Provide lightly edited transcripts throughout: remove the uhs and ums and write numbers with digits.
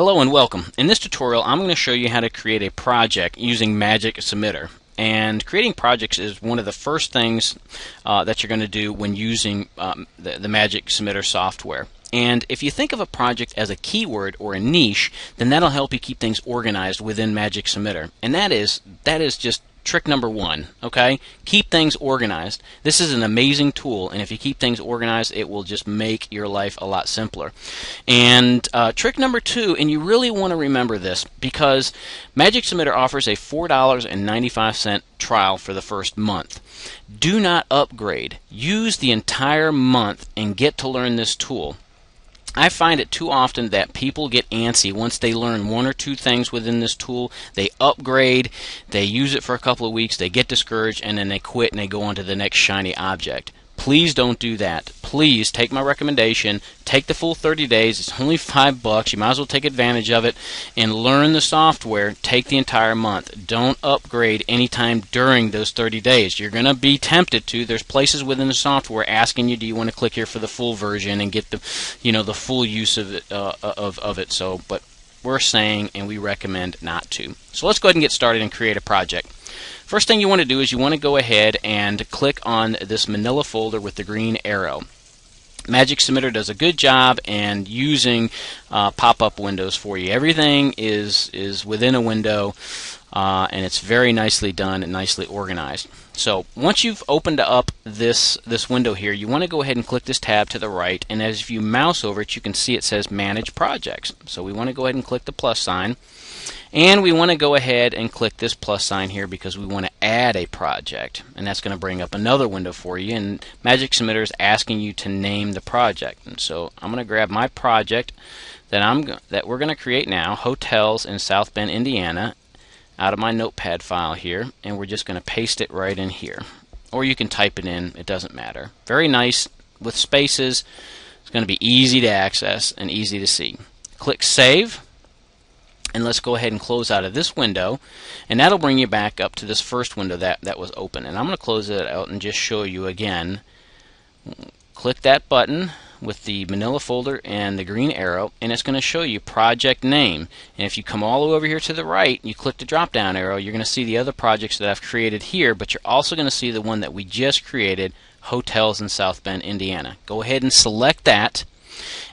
Hello and welcome. In this tutorial I'm going to show you how to create a project using Magic Submitter. And creating projects is one of the first things that you're going to do when using the Magic Submitter software. And if you think of a project as a keyword or a niche, then that'll help you keep things organized within Magic Submitter. And that is just trick number one, okay? Keep things organized. This is an amazing tool, and if you keep things organized, it will just make your life a lot simpler. And trick number two, and you really want to remember this, because Magic Submitter offers a $4.95 trial for the first month. Do not upgrade. Use the entire month and get to learn this tool. I find it too often that people get antsy once they learn one or two things within this tool. They upgrade, they use it for a couple of weeks, they get discouraged, and then they quit and they go on to the next shiny object. Please don't do that. Please take my recommendation. Take the full 30 days. It's only $5. You might as well take advantage of it and learn the software. Take the entire month. Don't upgrade anytime during those 30 days. You're going to be tempted to. There's places within the software asking you, do you want to click here for the full version and get the full use of it. So, but we're saying and we recommend not to. So let's go ahead and get started and create a project. First thing you want to do is you want to go ahead and click on this manila folder with the green arrow. Magic Submitter does a good job in using pop-up windows for you. Everything is within a window, and it's very nicely done and nicely organized. So once you've opened up this window here, you want to go ahead and click this tab to the right, and as if you mouse over it, you can see it says Manage Projects. So we want to go ahead and click the plus sign. And we want to go ahead and click this plus sign here because we want to add a project, and that's going to bring up another window for you, and Magic Submitter is asking you to name the project. And so I'm going to grab my project that we're going to create now, Hotels in South Bend, Indiana, out of my notepad file here, and we're just going to paste it right in here. Or you can type it in, it doesn't matter. Very nice with spaces. It's going to be easy to access and easy to see. Click Save. And let's go ahead and close out of this window, and that'll bring you back up to this first window that was open. And I'm going to close it out and just show you again. Click that button with the manila folder and the green arrow, and it's going to show you project name. And if you come all the way over here to the right, you click the drop down arrow, you're going to see the other projects that I've created here, but you're also going to see the one that we just created, Hotels in South Bend, Indiana. Go ahead and select that.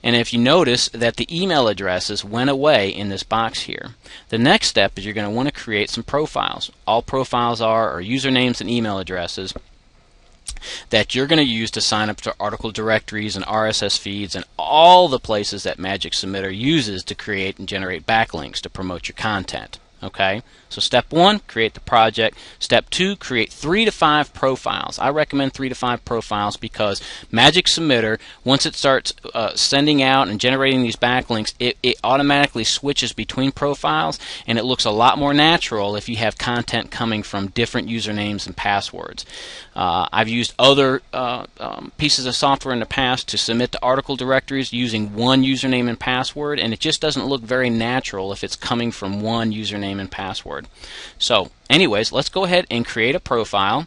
And if you notice that the email addresses went away in this box here, the next step is you're going to want to create some profiles. All profiles are usernames and email addresses that you're going to use to sign up to article directories and RSS feeds and all the places that Magic Submitter uses to create and generate backlinks to promote your content. Okay, so step one, create the project. Step two, create 3 to 5 profiles. I recommend 3 to 5 profiles because Magic Submitter, once it starts sending out and generating these backlinks, it automatically switches between profiles, and it looks a lot more natural if you have content coming from different usernames and passwords. I've used other pieces of software in the past to submit to article directories using one username and password, and it just doesn't look very natural if it's coming from one username and password. So anyways, let's go ahead and create a profile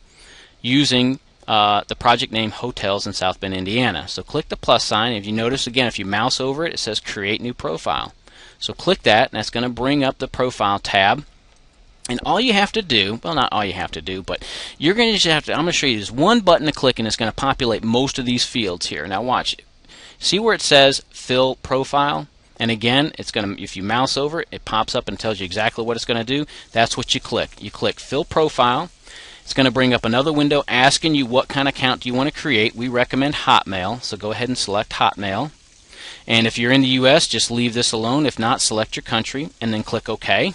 using the project name Hotels in South Bend, Indiana. So click the plus sign. If you notice again, if you mouse over it, it says Create New Profile. So click that, and that's going to bring up the Profile tab. And all you have to do, well, not all you have to do, but you're going to just have to, I'm going to show you this one button to click, and it's going to populate most of these fields here. Now watch. See where it says Fill Profile? And again, it's going to, if you mouse over it, it pops up and tells you exactly what it's going to do. That's what you click. You click Fill Profile. It's going to bring up another window asking you what kind of account do you want to create. We recommend Hotmail, so go ahead and select Hotmail. And if you're in the US, just leave this alone. If not, select your country and then click OK.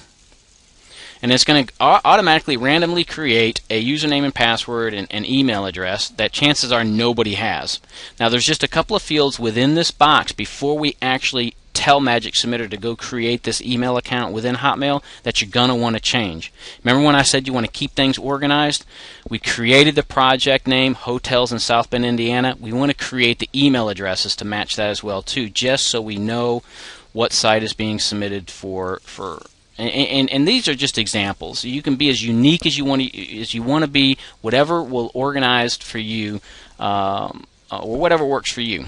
And it's going to automatically randomly create a username and password and email address that chances are nobody has. Now there's just a couple of fields within this box before we actually tell Magic Submitter to go create this email account within Hotmail that you're going to want to change. Remember when I said you want to keep things organized? We created the project name, Hotels in South Bend, Indiana. We want to create the email addresses to match that as well too, just so we know what site is being submitted for. And these are just examples. You can be as unique as you want to be, whatever will organize for you, or whatever works for you.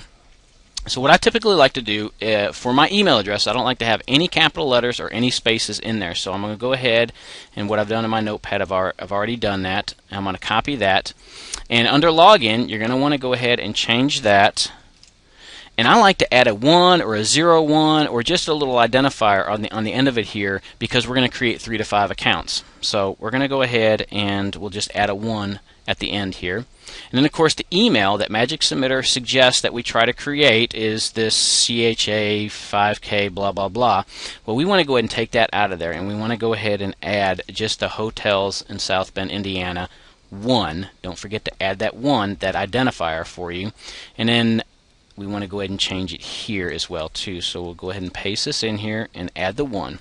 So what I typically like to do for my email address, I don't like to have any capital letters or any spaces in there. So I'm going to go ahead, and what I've done in my notepad, I've already done that. I'm going to copy that. And under login, you're going to want to go ahead and change that. And I like to add a 1 or a 01 or just a little identifier on the end of it here, because we're going to create 3 to 5 accounts. So we're going to go ahead and we'll just add a 1 at the end here. And then, of course, the email that Magic Submitter suggests that we try to create is this CHA 5K blah blah blah. Well, we want to go ahead and take that out of there, and we want to go ahead and add just the hotels in South Bend, Indiana 1. Don't forget to add that 1, that identifier for you. And then we want to go ahead and change it here as well too. So we'll go ahead and paste this in here and add the 1.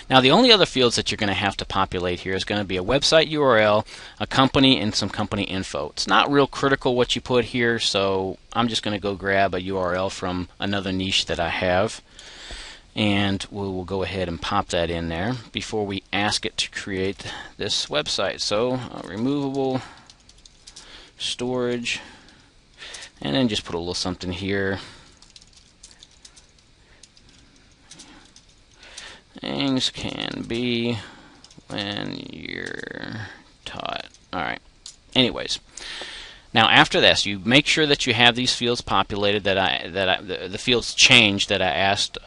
Now, the only other fields that you're going to have to populate here is going to be a website URL, a company, and some company info. It's not real critical what you put here, so I'm just going to go grab a URL from another niche that I have, and we'll go ahead and pop that in there before we ask it to create this website. So removable storage, and then just put a little something here. Things can be when you're taught. Alright. Anyways. Now after this, you make sure that you have these fields populated the fields changed that I asked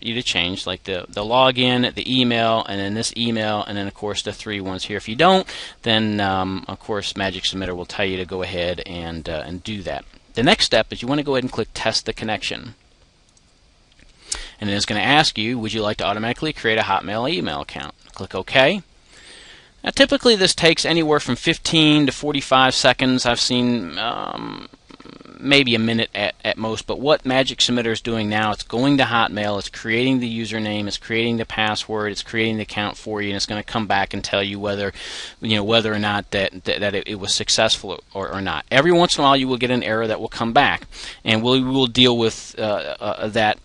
you to change, like the login, the email, and then this email, and then of course the 3 ones here. If you don't, then of course Magic Submitter will tell you to go ahead and do that. The next step is you want to go ahead and click Test the Connection. And then it's going to ask you, would you like to automatically create a Hotmail email account? Click OK. Now, typically this takes anywhere from 15 to 45 seconds. I've seen maybe a minute at most. But what Magic Submitter is doing now, it's going to Hotmail, it's creating the username, it's creating the password, it's creating the account for you, and it's going to come back and tell you whether or not that it was successful or not. Every once in a while, you will get an error that will come back, and we will deal with that.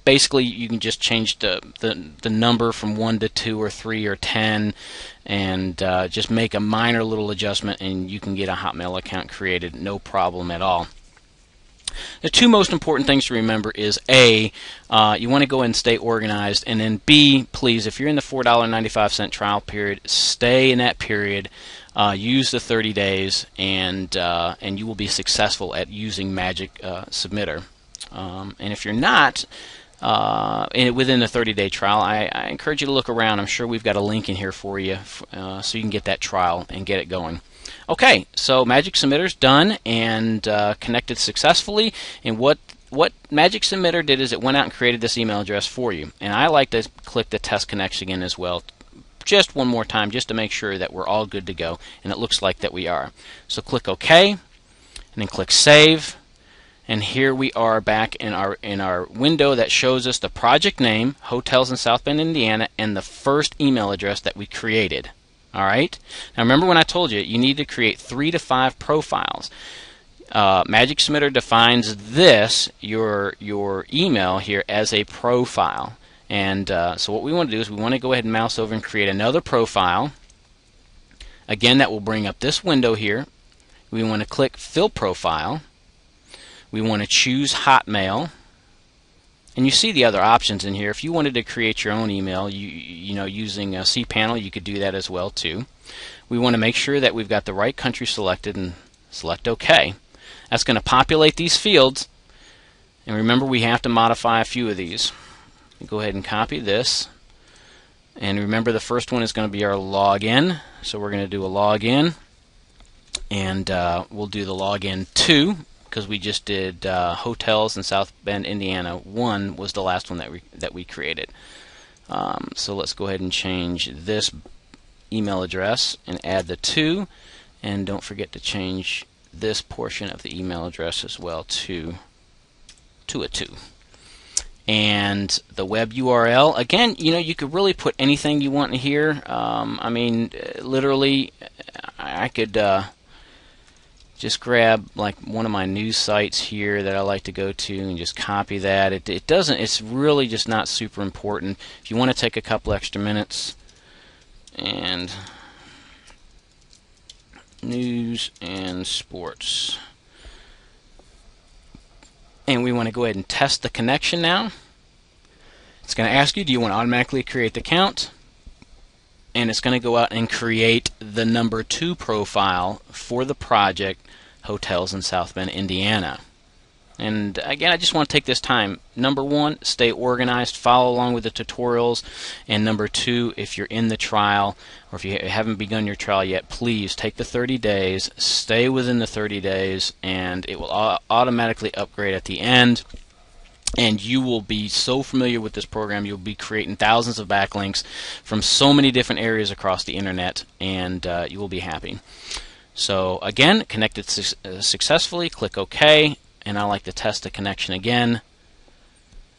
Basically, you can just change the number from 1 to 2 or 3 or 10, and just make a minor little adjustment, and you can get a Hotmail account created, no problem at all. The 2 most important things to remember is A, you want to go ahead and stay organized, and then B, please, if you're in the $4.95 trial period, stay in that period. Use the 30 days, and you will be successful at using Magic Submitter. And if you're not within the 30-day trial, I encourage you to look around. I'm sure we've got a link in here for you so you can get that trial and get it going. Okay, so Magic Submitter's done and connected successfully. And what Magic Submitter did is it went out and created this email address for you. And I like to click the test connection again as well, just one more time, just to make sure that we're all good to go. And it looks like that we are. So click OK, and then click Save. And here we are back in our window that shows us the project name, Hotels in South Bend, Indiana, and the first email address that we created. All right. Now remember when I told you need to create 3 to 5 profiles. Magic Submitter defines this your email here as a profile, and so what we want to do is we want to go ahead and mouse over and create another profile. Again, that will bring up this window here. We want to click Fill Profile. We want to choose Hotmail, and you see the other options in here. If you wanted to create your own email, using cPanel, you could do that as well too. We want to make sure that we've got the right country selected and select OK. That's going to populate these fields, and remember we have to modify a few of these. Go ahead and copy this, and remember the first one is going to be our login. So we're going to do a login, and we'll do the login 2. Because we just did hotels in South Bend, Indiana. 1 was the last one that we created. So let's go ahead and change this email address and add the 2, and don't forget to change this portion of the email address as well to a 2. And the web URL, again, you could really put anything you want in here. I mean, literally, I could just grab like one of my news sites here that I like to go to and just copy that. It's really just not super important. If you want to take a couple extra minutes, and news and sports. and we want to go ahead and test the connection now. It's going to ask you, do you want to automatically create the account? And it's going to go out and create the number 2 profile for the project, Hotels in South Bend, Indiana. And again, I just want to take this time. Number 1, stay organized, follow along with the tutorials. And number 2, if you're in the trial or if you haven't begun your trial yet, please take the 30 days, stay within the 30 days, and it will automatically upgrade at the end. And you will be so familiar with this program, you'll be creating thousands of backlinks from so many different areas across the internet, and you will be happy. So again, connected successfully, click OK, and I like to test the connection again,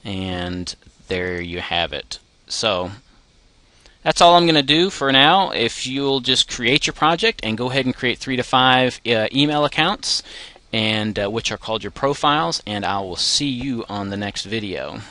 and there you have it. So that's all I'm going to do for now. If you'll just create your project and go ahead and create 3 to 5 email accounts, and which are called your profiles, and I will see you on the next video.